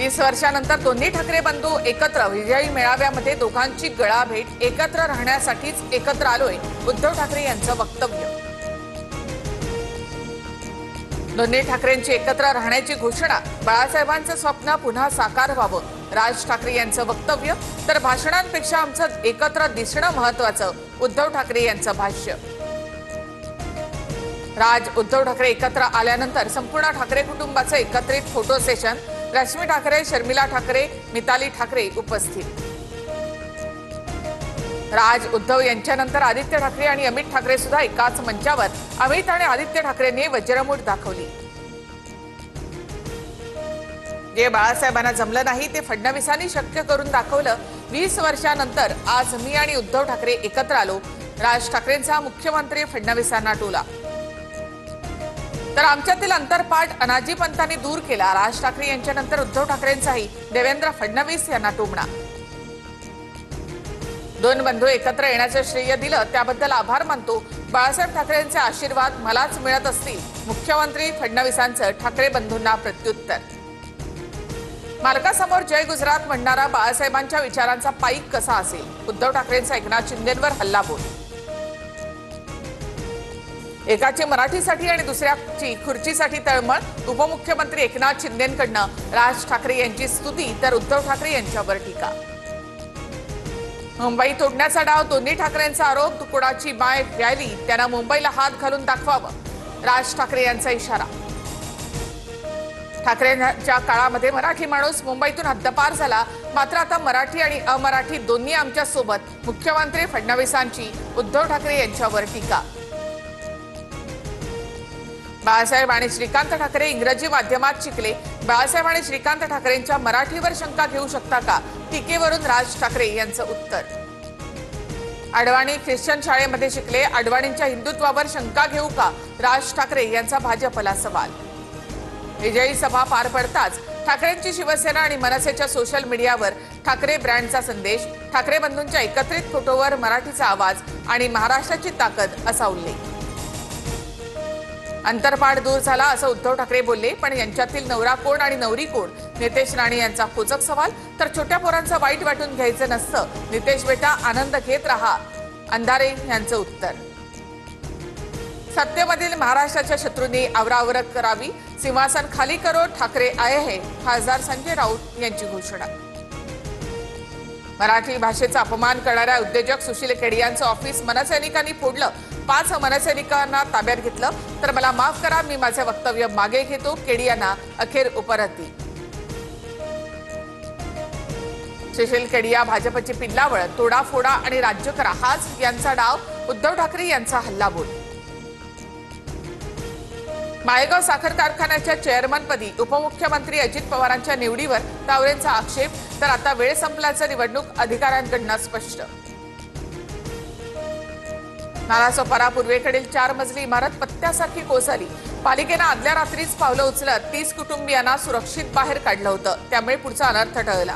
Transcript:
20 वर्षांनंतर दोन्ही ठाकरे बंधू एकत्र विजयी मेळाव्यामध्ये दोघांची गळाभेट, एकत्र राहण्यासाठीच एकत्र आलोय, उद्धव ठाकरे यांचं वक्तव्य। दोन्ही ठाकरेंची एकत्र राहण्याची घोषणा, बाळासाहेबांचं स्वप्न पुन्हा साकार व्हावं, राज ठाकरे यांचं वक्तव्य। तर भाषणांपेक्षा आमचं एकत्र दिसणं महत्त्वाचं, उद्धव ठाकरे यांचं भाष्य। उद्धव ठाकरे एकत्र आल्यानंतर संपूर्ण ठाकरे कुटुंबाचं एकत्रित फोटो सेशन, रश्मी ठाकरे, शर्मिला ठाकरे, मिताली ठाकरे उपस्थित। उद्धव यांच्यानंतर आदित्य ठाकरे आणि अमित ठाकरे सुद्धा एकाच मंचावर। अमित आणि आदित्य ठाकरेंनी वज्रमूठ दाखवली। जे बाळासाहेबांना जमलं नाही ते फडणवीसांनी शक्य करून दाखवलं। 20 वर्षांनंतर आज मी आणि उद्धव ठाकरे एकत्र आलो, राज ठाकरेंचा मुख्यमंत्री फडणवीसांना टोला। तर आमच्यातील अंतरपाठ अनाजी पंतांनी दूर केला, राज ठाकरे यांच्यानंतर उद्धव ठाकरेंचाही देवेंद्र फडणवीस यांना टोमणा। दोन बंधू एकत्र येण्याचं श्रेय दिलं त्याबद्दल आभार मानतो, बाळासाहेब ठाकरेंचे आशीर्वाद मलाच मिळत असतील, मुख्यमंत्री फडणवीसांचं ठाकरे बंधूंना प्रत्युत्तर। मालकासमोर जय गुजरात म्हणणारा बाळासाहेबांच्या विचारांचा पाईक कसा असेल, उद्धव ठाकरेंचा एकनाथ शिंदेंवर हल्लाबोल। एकाची मराठीसाठी आणि दुसऱ्याची खुर्चीसाठी तळमळ, उपमुख्यमंत्री एकनाथ शिंदेंकडनं राज ठाकरे यांची स्तुती, तर उद्धव ठाकरे यांच्यावर टीका। मुंबई तोडण्याचा डाव, दोन्ही ठाकरेंचा आरोप, तुकडाची माय रॅली, त्यांना मुंबईला हात घालून दाखवावं, राज ठाकरे यांचा इशारा। ठाकरेंच्या काळामध्ये मराठी माणूस मुंबईतून हद्दपार झाला, मात्र आता मराठी आणि अमराठी दोन्ही आमच्या सोबत, मुख्यमंत्री फडणवीसांची उद्धव ठाकरे यांच्यावर टीका। बाळासाहेब आणि श्रीकांत ठाकरे इंग्रजी माध्यमात शिकले, बाळासाहेब आणि श्रीकांत ठाकरेंच्या मराठीवर शंका घेऊ शकता का, टीकेवरून राज ठाकरे यांचं उत्तर। अडवाणी ख्रिश्चन शाळेमध्ये शिकले, अडवाणींच्या हिंदुत्वावर शंका घेऊ का, राज ठाकरे यांचा भाजपला सवाल। विजयी सभा पार पडताच ठाकरेंची शिवसेना आणि मनसेच्या सोशल मीडियावर ठाकरे ब्रँडचा संदेश, ठाकरे बंधूंच्या एकत्रित फोटोवर मराठीचा आवाज आणि महाराष्ट्राची ताकद असा उल्लेख। अंतरपाठ दूर झाला असं उद्धव ठाकरे बोलले, पण यांच्यातील नवरा कोण आणि नवरी कोण, नितेश राणे यांचा खोचक सवाल। तर छोट्या पोरांचं वाईट वाटून घ्यायचं नसतं, नितेश बेटा आनंद घेत राहा, अंधारे यांचं उत्तर। सत्तेमधील महाराष्ट्राच्या शत्रूंनी आवरावर करावी, सिंहासन खाली करो, ठाकरे आए है, खासदार संजय राऊत यांची घोषणा। मराठी भाषेचा अपमान करणाऱ्या उद्योजक सुशील केडियांचं ऑफिस मनसैनिकांनी फोडलं, 5 मनसैनिकांना ताब्यात घेतलं, तर मला माफ करा, मी माझे वक्तव्य मागे घेतो, केडियांना अखेर उपरती। सुशील केडिया भाजपची पिल्लावळ, तोडाफोडा आणि राज्य करा हाच यांचा डाव, उद्धव ठाकरे यांचा हल्लाबोल। माळेगाव साखर कारखान्याच्या चेअरमनपदी उपमुख्यमंत्री अजित पवारांच्या निवडीवर तावरेंचा आक्षेप, तर आता वेळ संपल्याचं निवडणूक अधिकाऱ्यांकडून स्पष्ट। नालासोपारा पूर्वेकडील 4 मजली इमारत पत्त्यासारखी कोसळली, पालिकेनं आदल्या रात्रीच पावलं उचलत 30 कुटुंबियांना सुरक्षित बाहेर काढलं होतं, त्यामुळे पुढचा अनर्थ टळला।